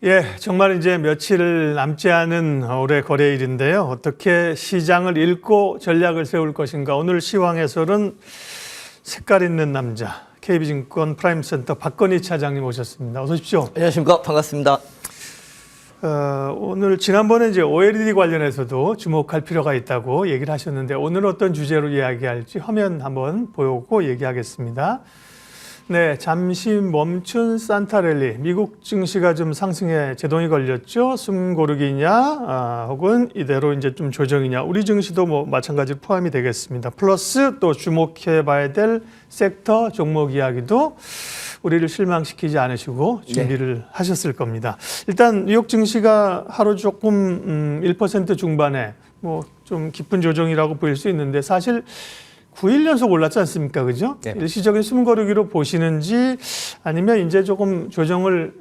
예, 정말 이제 며칠 남지 않은 올해 거래일인데요. 어떻게 시장을 읽고 전략을 세울 것인가. 오늘 시황 해설은 색깔 있는 남자, KB증권 프라임센터 박건희 차장님 오셨습니다. 어서 오십시오. 안녕하십니까. 반갑습니다. 오늘 지난번에 이제 OLED 관련해서도 주목할 필요가 있다고 얘기를 하셨는데 오늘 어떤 주제로 이야기할지 화면 한번 보고 얘기하겠습니다. 네, 잠시 멈춘 산타랠리. 미국 증시가 좀 상승에 제동이 걸렸죠. 숨 고르기냐, 혹은 이대로 이제 좀 조정이냐. 우리 증시도 뭐 마찬가지로 포함이 되겠습니다. 플러스 또 주목해봐야 될 섹터 종목 이야기도 우리를 실망시키지 않으시고 준비를 하셨을 겁니다. 일단 뉴욕 증시가 하루 조금 1% 중반에 뭐 좀 깊은 조정이라고 보일 수 있는데 사실 9일 연속 올랐지 않습니까? 그죠? 네. 일시적인 숨고르기로 보시는지 아니면 이제 조금 조정을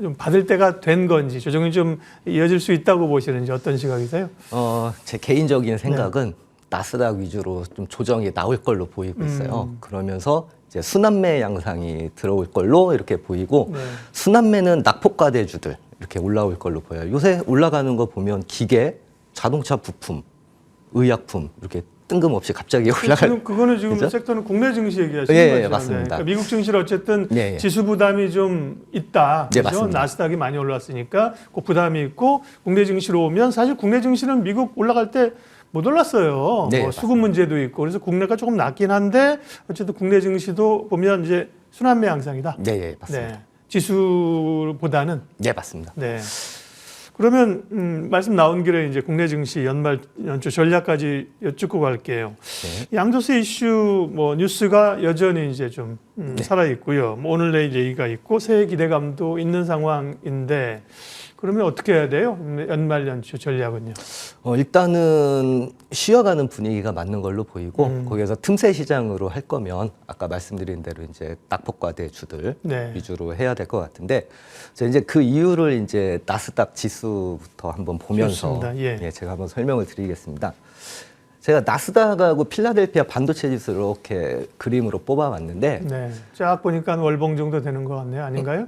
좀 받을 때가 된 건지 조정이 좀 이어질 수 있다고 보시는지 어떤 시각이세요? 제 개인적인 생각은 나스닥 위주로 좀 조정이 나올 걸로 보이고 있어요. 그러면서 이제 순환매 양상이 들어올 걸로 이렇게 보이고 순환매는 낙폭과대주들 이렇게 올라올 걸로 보여요. 요새 올라가는 거 보면 기계, 자동차 부품, 의약품 이렇게 뜬금없이 갑자기 올라갈. 그거는 지금 그죠? 섹터는 국내 증시 얘기하시는 거죠? 예, 맞습니다. 그러니까 미국 증시를 어쨌든 네. 지수 부담이 좀 있다. 네, 그렇죠? 맞습니다. 나스닥이 많이 올랐으니까 그 부담이 있고 국내 증시로 오면 사실 국내 증시는 미국 올라갈 때 못 올랐어요. 네, 뭐 수급 문제도 있고 그래서 국내가 조금 낮긴 한데 어쨌든 국내 증시도 보면 이제 순환매 양상이다. 네, 맞습니다. 네. 지수보다는. 네, 맞습니다. 네. 그러면 말씀 나온 길에 이제 국내 증시 연말 연초 전략까지 여쭙고 갈게요. 양도세 이슈 뭐 뉴스가 여전히 이제 좀 살아 있고요. 뭐 오늘 내일 얘기가 있고 새해 기대감도 있는 상황인데 그러면 어떻게 해야 돼요? 연말 연초 전략은요? 일단은 쉬어가는 분위기가 맞는 걸로 보이고 거기에서 틈새 시장으로 할 거면 아까 말씀드린 대로 이제 낙폭과대주들 위주로 해야 될 것 같은데 이제 그 이유를 이제 나스닥 지수부터 한번 보면서 제가 한번 설명을 드리겠습니다. 제가 나스닥하고 필라델피아 반도체 지수 이렇게 그림으로 뽑아왔는데 쫙 보니까 월봉 정도 되는 것 같네요. 아닌가요?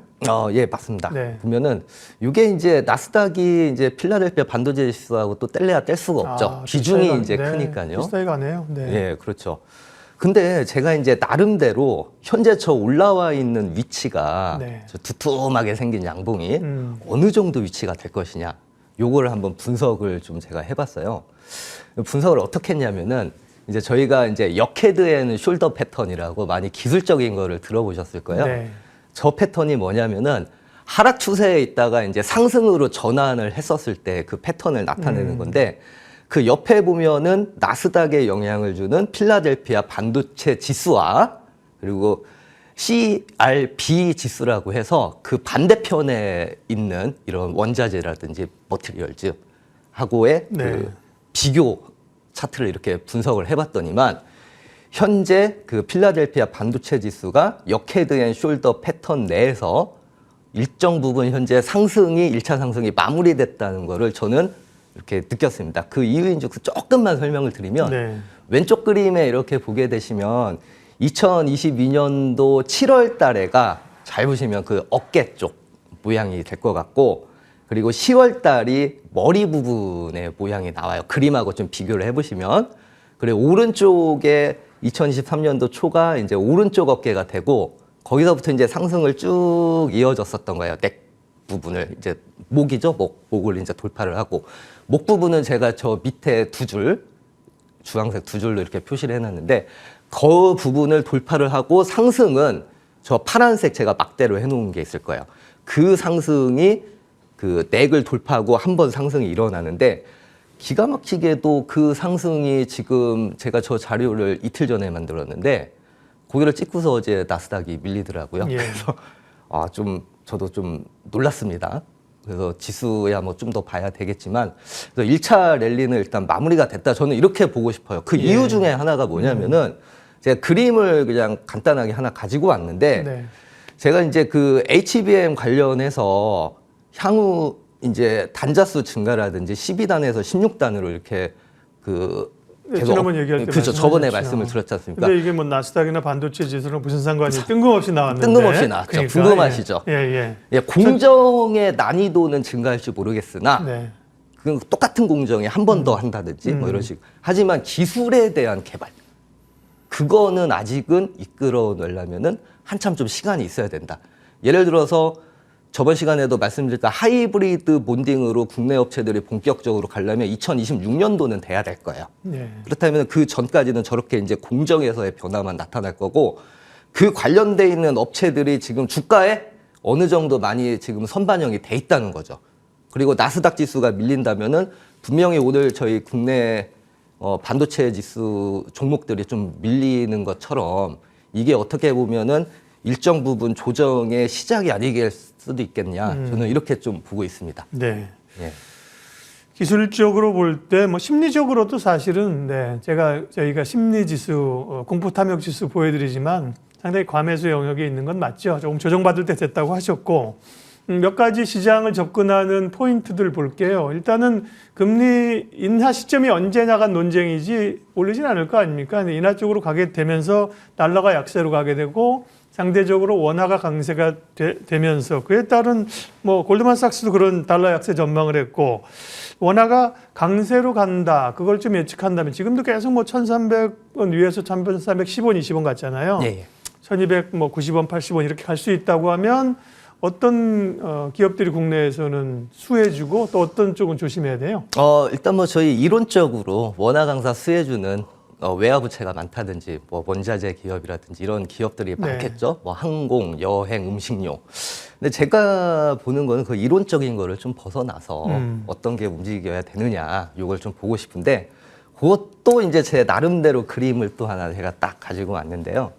예, 맞습니다. 보면은 이게 이제 나스닥이 이제 필라델피아 반도체 지수하고 또 뗄래야 뗄 수가 없죠. 비중이 이제 크니까요. 비슷하게 가네요. 예, 그렇죠. 근데 제가 이제 나름대로 현재 저 올라와 있는 위치가 저 두툼하게 생긴 양봉이 어느 정도 위치가 될 것이냐, 요거를 한번 분석을 좀 제가 해봤어요. 분석을 어떻게 했냐면은 이제 저희가 이제 역헤드 앤 숄더 패턴이라고 많이 기술적인 거를 들어보셨을 거예요. 저 패턴이 뭐냐면은 하락 추세에 있다가 이제 상승으로 전환을 했었을 때 그 패턴을 나타내는 건데 그 옆에 보면은 나스닥에 영향을 주는 필라델피아 반도체 지수와 그리고 CRB 지수라고 해서 그 반대편에 있는 이런 원자재라든지 머티리얼즈 하고의 그 비교 차트를 이렇게 분석을 해봤더니만 현재 그 필라델피아 반도체 지수가 역헤드 앤 숄더 패턴 내에서 일정 부분 현재 상승이 1차 상승이 마무리됐다는 거를 저는 이렇게 느꼈습니다. 그 이유인즉슨 조금만 설명을 드리면 왼쪽 그림에 이렇게 보게 되시면 2022년도 7월 달에가 잘 보시면 그 어깨 쪽 모양이 될 것 같고 그리고 10월 달이 머리 부분의 모양이 나와요. 그림하고 좀 비교를 해보시면. 그리고 오른쪽에 2023년도 초가 이제 오른쪽 어깨가 되고 거기서부터 이제 상승을 쭉 이어졌었던 거예요. 넥 부분을 이제 목이죠. 목을 이제 돌파를 하고 목 부분은 제가 저 밑에 두 줄, 주황색 두 줄로 이렇게 표시를 해놨는데 그 부분을 돌파를 하고 상승은 저 파란색 제가 막대로 해놓은 게 있을 거예요. 그 상승이 그 넥을 돌파하고 한 번 상승이 일어나는데 기가 막히게도 그 상승이 지금 제가 저 자료를 이틀 전에 만들었는데 거기를 찍고서 어제 나스닥이 밀리더라고요. 그래서 좀 저도 좀 놀랐습니다. 그래서 지수야 뭐 좀 더 봐야 되겠지만 그래서 1차 랠리는 일단 마무리가 됐다. 저는 이렇게 보고 싶어요. 그 이유 중에 하나가 뭐냐면은 제가 그림을 그냥 간단하게 하나 가지고 왔는데 제가 이제 그 HBM 관련해서 향후 이제 단자수 증가라든지 12단에서 16단으로 이렇게 그 지난번 얘기할 때 그렇죠. 저번에 말씀하셨죠. 말씀을 드렸지 않습니까? 근데 이게 뭐 나스닥이나 반도체 지수랑 무슨 상관이 뜬금없이 나왔는데. 뜬금없이 나왔죠. 그러니까, 궁금하시죠? 예, 공정의 난이도는 증가할지 모르겠으나 네. 그 똑같은 공정에 한 번 더 한다든지 뭐 이런 식. 하지만 기술에 대한 개발 그거는 아직은 이끌어내려면은 한참 좀 시간이 있어야 된다. 예를 들어서 저번 시간에도 말씀드렸던 하이브리드 몬딩으로 국내 업체들이 본격적으로 가려면 2026년도는 돼야 될 거예요. 네. 그렇다면 그 전까지는 저렇게 이제 공정에서의 변화만 나타날 거고 그 관련돼 있는 업체들이 지금 주가에 어느 정도 많이 지금 선반영이 돼 있다는 거죠. 그리고 나스닥 지수가 밀린다면은 분명히 오늘 저희 국내 반도체 지수 종목들이 좀 밀리는 것처럼 이게 어떻게 보면은 일정 부분 조정의 시작이 아니길 수도 있겠냐. 저는 이렇게 좀 보고 있습니다. 네. 예. 기술적으로 볼 때 뭐 심리적으로도 사실은 저희가 심리 지수, 공포 탐욕 지수 보여드리지만 상당히 과매수 영역에 있는 건 맞죠. 조금 조정받을 때 됐다고 하셨고 몇 가지 시장을 접근하는 포인트들 볼게요. 일단은 금리 인하 시점이 언제냐가 논쟁이지 오르진 않을 거 아닙니까? 인하 쪽으로 가게 되면서 달러가 약세로 가게 되고 상대적으로 원화가 강세가 되면서 그에 따른 뭐 골드만삭스도 그런 달러 약세 전망을 했고 원화가 강세로 간다. 그걸 좀 예측한다면 지금도 계속 뭐 1,300원 위에서 1,310원, 20원 같잖아요. 예. 1,200, 뭐 90원, 80원 이렇게 갈 수 있다고 하면 어떤 기업들이 국내에서는 수혜주고 또 어떤 쪽은 조심해야 돼요? 일단 뭐 저희 이론적으로 원화 강사 수혜주는 외화부채가 많다든지 뭐 원자재 기업이라든지 이런 기업들이 네. 많겠죠. 뭐 항공, 여행, 음식료. 근데 제가 보는 거는 그 이론적인 거를 좀 벗어나서 어떤 게 움직여야 되느냐 이걸 좀 보고 싶은데 그것도 이제 제 나름대로 그림을 또 하나 제가 딱 가지고 왔는데요.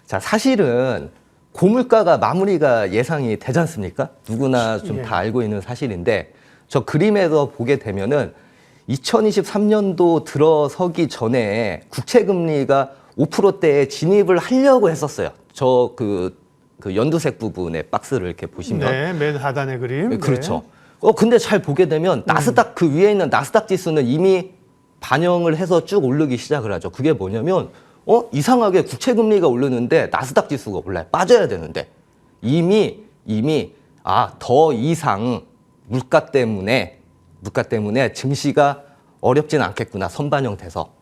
자, 사실은 고물가가 마무리가 예상이 되지 않습니까? 누구나 좀 다 알고 있는 사실인데 저 그림에서 보게 되면은 2023년도 들어서기 전에 국채금리가 5%대에 진입을 하려고 했었어요. 저 그 연두색 부분의 박스를 이렇게 보시면. 네, 맨 하단의 그림. 그렇죠. 근데 잘 보게 되면 나스닥 그 위에 있는 나스닥 지수는 이미 반영을 해서 쭉 오르기 시작을 하죠. 그게 뭐냐면 이상하게 국채금리가 오르는데 나스닥 지수가 올라요. 빠져야 되는데 이미 더 이상 물가 때문에 증시가 어렵진 않겠구나 선반영돼서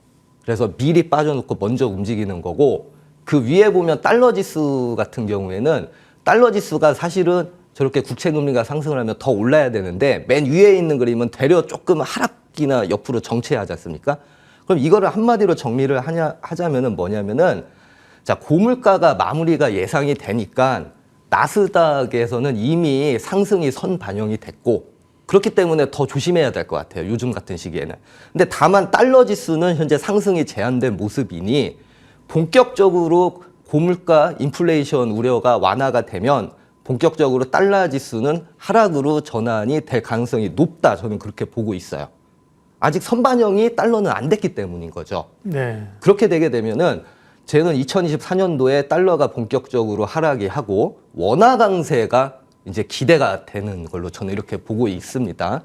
그래서 미리 빠져놓고 먼저 움직이는 거고 그 위에 보면 달러 지수 같은 경우에는 달러 지수가 사실은 저렇게 국채금리가 상승을 하면 더 올라야 되는데 맨 위에 있는 그림은 되려 조금 하락이나 옆으로 정체하지 않습니까? 그럼 이거를 한마디로 정리를 하자면은 뭐냐면은 자 고물가가 마무리가 예상이 되니까 나스닥에서는 이미 상승이 선반영이 됐고 그렇기 때문에 더 조심해야 될 것 같아요. 요즘 같은 시기에는. 근데 다만 달러 지수는 현재 상승이 제한된 모습이니 본격적으로 고물가 인플레이션 우려가 완화가 되면 본격적으로 달러 지수는 하락으로 전환이 될 가능성이 높다. 저는 그렇게 보고 있어요. 아직 선반영이 달러는 안 됐기 때문인 거죠. 네. 그렇게 되게 되면은 저는 2024년도에 달러가 본격적으로 하락이 하고 원화 강세가 이제 기대가 되는 걸로 저는 이렇게 보고 있습니다.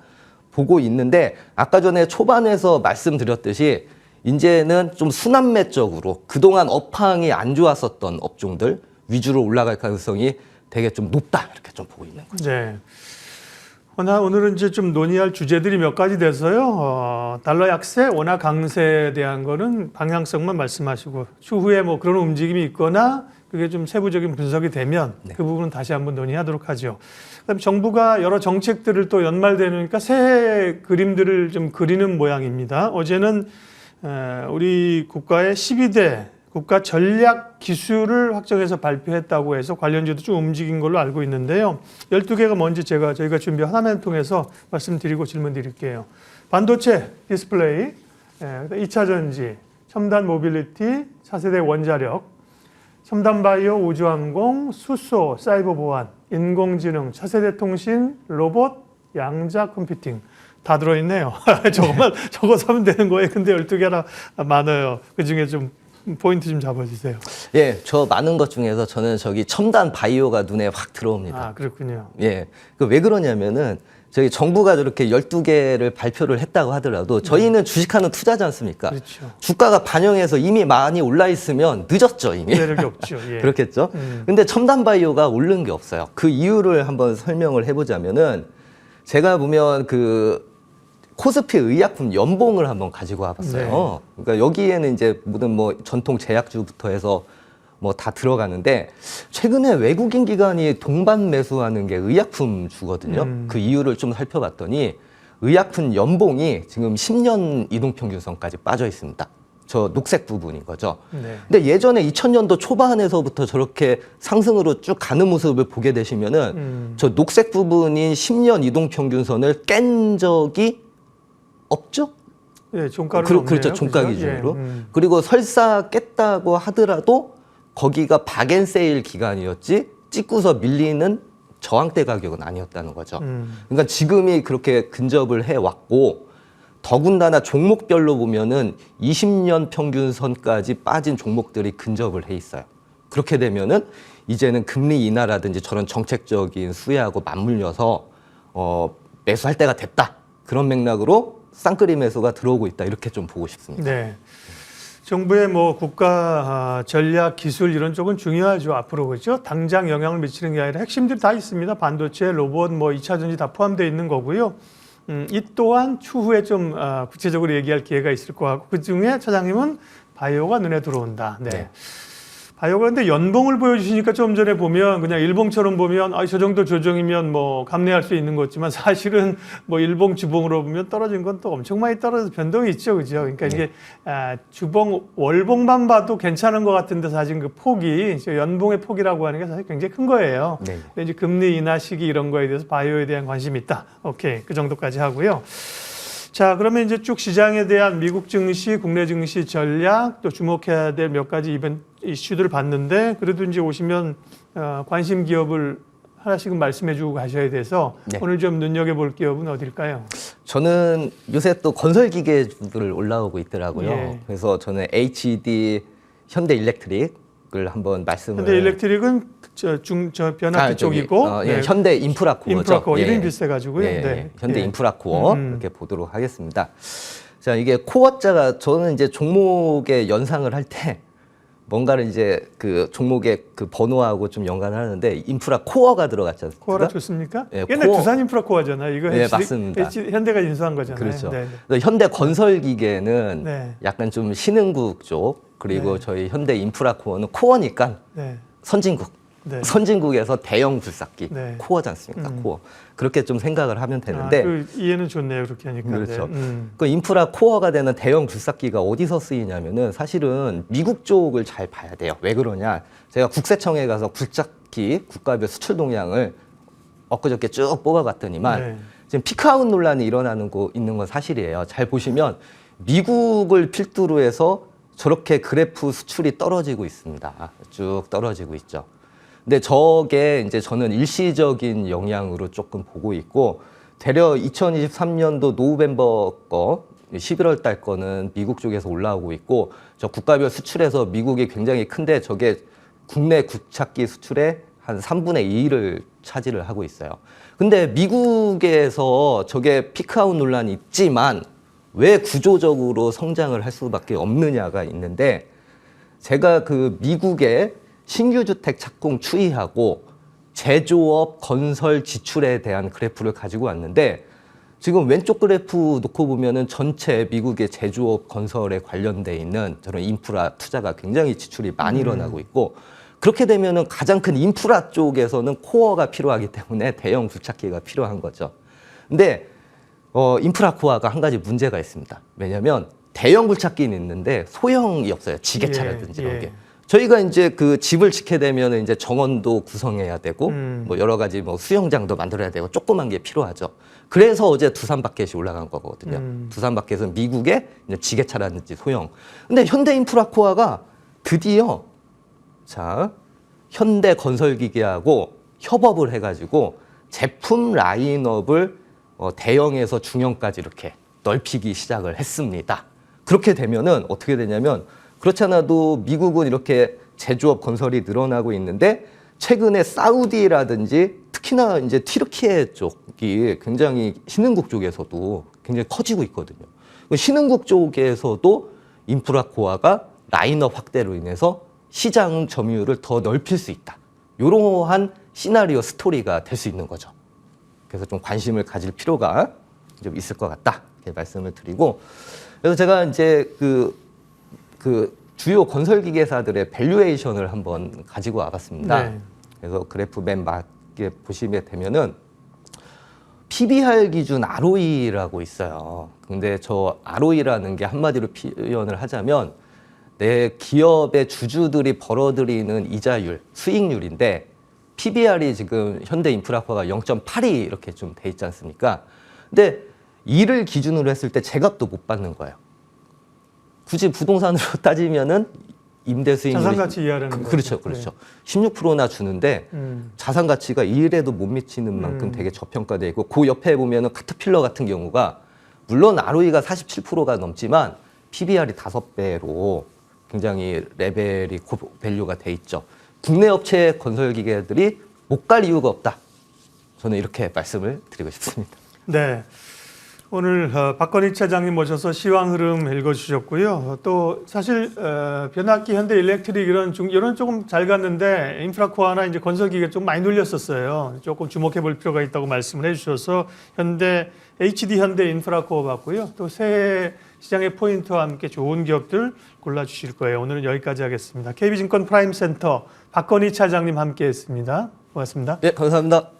보고 있는데 아까 전에 초반에서 말씀드렸듯이 이제는 좀 순환매 쪽으로 그동안 업황이 안 좋았었던 업종들 위주로 올라갈 가능성이 되게 좀 높다 이렇게 좀 보고 있는 거죠. 네. 오늘은 이제 좀 논의할 주제들이 몇 가지 돼서요. 달러 약세, 원화 강세에 대한 거는 방향성만 말씀하시고 추후에 뭐 그런 움직임이 있거나 그게 좀 세부적인 분석이 되면 그 부분은 다시 한번 논의하도록 하죠. 그다음에 정부가 여러 정책들을 또 연말되니까 새해 그림들을 좀 그리는 모양입니다. 어제는 우리 국가의 12대 국가 전략 기술을 확정해서 발표했다고 해서 관련주도 좀 움직인 걸로 알고 있는데요. 12개가 뭔지 저희가 준비한 화면 통해서 말씀드리고 질문 드릴게요. 반도체, 디스플레이, 2차 전지, 첨단 모빌리티, 차세대 원자력, 첨단 바이오, 우주항공, 수소, 사이버 보안, 인공지능, 차세대 통신, 로봇, 양자 컴퓨팅 다 들어있네요. 저것만 적어서 하면 되는 거예요. 근데 12개나 많아요. 그중에 좀 포인트 좀 잡아주세요. 예, 저 많은 것 중에서 저는 저기 첨단 바이오가 눈에 확 들어옵니다. 아, 그렇군요. 예, 그 왜 그러냐면은 저희 정부가 저렇게 12개를 발표를 했다고 하더라도 저희는 주식하는 투자지 않습니까? 그렇죠. 주가가 반영해서 이미 많이 올라 있으면 늦었죠, 이미. 매력이 없죠. 예. 그렇겠죠. 근데 첨단 바이오가 오른 게 없어요. 그 이유를 한번 설명을 해보자면은 제가 보면 그 코스피 의약품 연봉을 한번 가지고 와봤어요. 그러니까 여기에는 이제 모든 뭐 전통 제약주부터 해서 뭐 다 들어가는데 최근에 외국인 기관이 동반 매수하는 게 의약품 주거든요. 그 이유를 좀 살펴봤더니 의약품 연봉이 지금 10년 이동평균선까지 빠져 있습니다. 저 녹색 부분인 거죠. 네. 근데 예전에 2000년도 초반에서부터 저렇게 상승으로 쭉 가는 모습을 보게 되시면은 저 녹색 부분인 10년 이동평균선을 깬 적이 없죠? 예, 종가는 없네요. 그렇죠. 종가 그죠? 기준으로. 예, 그리고 설사 깼다고 하더라도 거기가 박앤세일 기간이었지 찍고서 밀리는 저항대 가격은 아니었다는 거죠. 그러니까 지금이 그렇게 근접을 해왔고 더군다나 종목별로 보면은 20년 평균선까지 빠진 종목들이 근접을 해 있어요. 그렇게 되면은 이제는 금리 인하라든지 저런 정책적인 수혜하고 맞물려서 매수할 때가 됐다. 그런 맥락으로 쌍끌이 매수가 들어오고 있다. 이렇게 좀 보고 싶습니다. 네. 정부의 뭐 국가 전략, 기술 이런 쪽은 중요하죠. 앞으로 그렇죠. 당장 영향을 미치는 게 아니라 핵심들이 다 있습니다. 반도체, 로봇, 뭐 2차 전지 다 포함되어 있는 거고요. 이 또한 추후에 좀 구체적으로 얘기할 기회가 있을 것 같고 그중에 차장님은 바이오가 눈에 들어온다. 네. 네. 바이오가 근데 연봉을 보여주시니까 좀 전에 보면 그냥 일봉처럼 보면 저 정도 조정이면 뭐 감내할 수 있는 거지만 사실은 뭐 일봉 주봉으로 보면 떨어진 건 또 엄청 많이 떨어져서 변동이 있죠. 그죠? 그러니까 이게 주봉 월봉만 봐도 괜찮은 것 같은데 사실 그 폭이 연봉의 폭이라고 하는 게 사실 굉장히 큰 거예요. 네. 근데 이제 금리 인하 시기 이런 거에 대해서 바이오에 대한 관심이 있다. 오케이. 그 정도까지 하고요. 자, 그러면 이제 쭉 시장에 대한 미국 증시, 국내 증시 전략, 또 주목해야 될 몇 가지 이슈들을 봤는데, 그래도 이제 오시면 관심 기업을 하나씩은 말씀해주고 가셔야 돼서 네. 오늘 좀 눈여겨볼 기업은 어딜까요? 저는 요새 또 건설기계주들 올라오고 있더라고요. 예. 그래서 저는 HD 현대일렉트릭을 한번 말씀을. 현대 일렉트릭은 변압기 쪽이고, 예, 현대 인프라코어죠. 인프라코어 예. 이름이 비슷해가지고요. 예, 네. 현대 예. 인프라코어 이렇게 보도록 하겠습니다. 자, 이게 코어자가 저는 이제 종목의 연상을 할 때 뭔가를 이제 그 종목의 그 번호하고 좀 연관을 하는데 인프라 코어가 들어갔지 않습니까? 코어라 좋습니까? 예, 옛날 코어. 두산 인프라코어잖아요. 이거 네, 맞습니다. 현대가 인수한 거잖아요. 그렇죠. 네. 그래서 현대 건설기계는 네. 약간 좀 신흥국 쪽 그리고 네. 저희 현대 인프라코어는 코어니까 네. 선진국. 네. 선진국에서 대형 굴삭기 네. 코어지 않습니까? 코어. 그렇게 좀 생각을 하면 되는데 그 이해는 좋네요. 그렇게 하니까. 그렇죠. 네. 그 인프라 코어가 되는 대형 굴삭기가 어디서 쓰이냐면은 사실은 미국 쪽을 잘 봐야 돼요. 왜 그러냐? 제가 국세청에 가서 굴삭기 국가별 수출 동향을 엊그저께 쭉 뽑아봤더니만 네. 지금 피크아웃 논란이 일어나는 거 있는 건 사실이에요. 잘 보시면 미국을 필두로 해서 저렇게 그래프 수출이 떨어지고 있습니다. 쭉 떨어지고 있죠. 근데 저게 이제 저는 일시적인 영향으로 조금 보고 있고 되려 2023년도 노벰버 거 11월 달 거는 미국 쪽에서 올라오고 있고 저 국가별 수출에서 미국이 굉장히 큰데 저게 국내 굴착기 수출의 한 3분의 2를 차지를 하고 있어요. 근데 미국에서 저게 피크아웃 논란이 있지만 왜 구조적으로 성장을 할 수밖에 없느냐가 있는데 제가 그 미국의 신규 주택 착공 추이하고 제조업 건설 지출에 대한 그래프를 가지고 왔는데 지금 왼쪽 그래프 놓고 보면은 전체 미국의 제조업 건설에 관련돼 있는 저런 인프라 투자가 굉장히 지출이 많이 일어나고 있고 그렇게 되면은 가장 큰 인프라 쪽에서는 코어가 필요하기 때문에 대형 굴착기가 필요한 거죠. 근데 인프라 코어가 한 가지 문제가 있습니다. 왜냐하면 대형 굴착기는 있는데 소형이 없어요. 지게차라든지 이런 게. 저희가 이제 그 집을 짓게 되면 이제 정원도 구성해야 되고 뭐 여러 가지 뭐 수영장도 만들어야 되고 조그만 게 필요하죠. 그래서 어제 두산 바켓이 올라간 거거든요. 두산 바켓은 미국의 이제 지게차라든지 소형. 근데 현대 인프라코어가 드디어 자 현대 건설기계하고 협업을 해가지고 제품 라인업을 대형에서 중형까지 이렇게 넓히기 시작을 했습니다. 그렇게 되면은 어떻게 되냐면 그렇지 않아도 미국은 이렇게 제조업 건설이 늘어나고 있는데 최근에 사우디라든지 특히 특히나 이제 튀르키예 쪽이 굉장히 신흥국 쪽에서도 굉장히 커지고 있거든요. 신흥국 쪽에서도 인프라코어가 라인업 확대로 인해서 시장 점유율을 더 넓힐 수 있다. 이러한 시나리오 스토리가 될 수 있는 거죠. 그래서 좀 관심을 가질 필요가 좀 있을 것 같다. 이렇게 말씀을 드리고, 그래서 제가 이제 그 주요 건설 기계사들의 밸류에이션을 한번 가지고 와봤습니다. 네. 그래서 그래프 맨 맞게 보시면 되면은 PBR 기준 ROE라고 있어요. 근데 저 ROE라는 게 한마디로 표현을 하자면 내 기업의 주주들이 벌어들이는 이자율, 수익률인데 PBR이 지금 현대인프라코어가 0.82 이렇게 좀 돼 있지 않습니까? 근데 이를 기준으로 했을 때 제값도 못 받는 거예요. 굳이 부동산으로 따지면은 임대 수익률이 자산가치 이하라는 거죠. 그렇죠, 그렇죠. 16%나 주는데 자산 가치가 1에도 못 미치는 만큼 되게 저평가돼 있고 그 옆에 보면은 카터필러 같은 경우가 물론 ROE가 47%가 넘지만 PBR이 5배로 굉장히 레벨이 고밸류가 돼 있죠. 국내 업체 건설 기계들이 못 갈 이유가 없다. 저는 이렇게 말씀을 드리고 싶습니다. 네. 오늘 박건희 차장님 모셔서 시황 흐름 읽어주셨고요. 또 사실 변압기, 현대 일렉트릭 이런 조금 잘 갔는데 인프라코어나 이제 건설기가 좀 많이 눌렸었어요. 조금 주목해 볼 필요가 있다고 말씀을 해주셔서 HD 현대 인프라코어 봤고요. 또 새해 시장의 포인트와 함께 좋은 기업들 골라주실 거예요. 오늘은 여기까지 하겠습니다. KB증권 프라임센터 박건희 차장님 함께했습니다. 고맙습니다. 네, 감사합니다.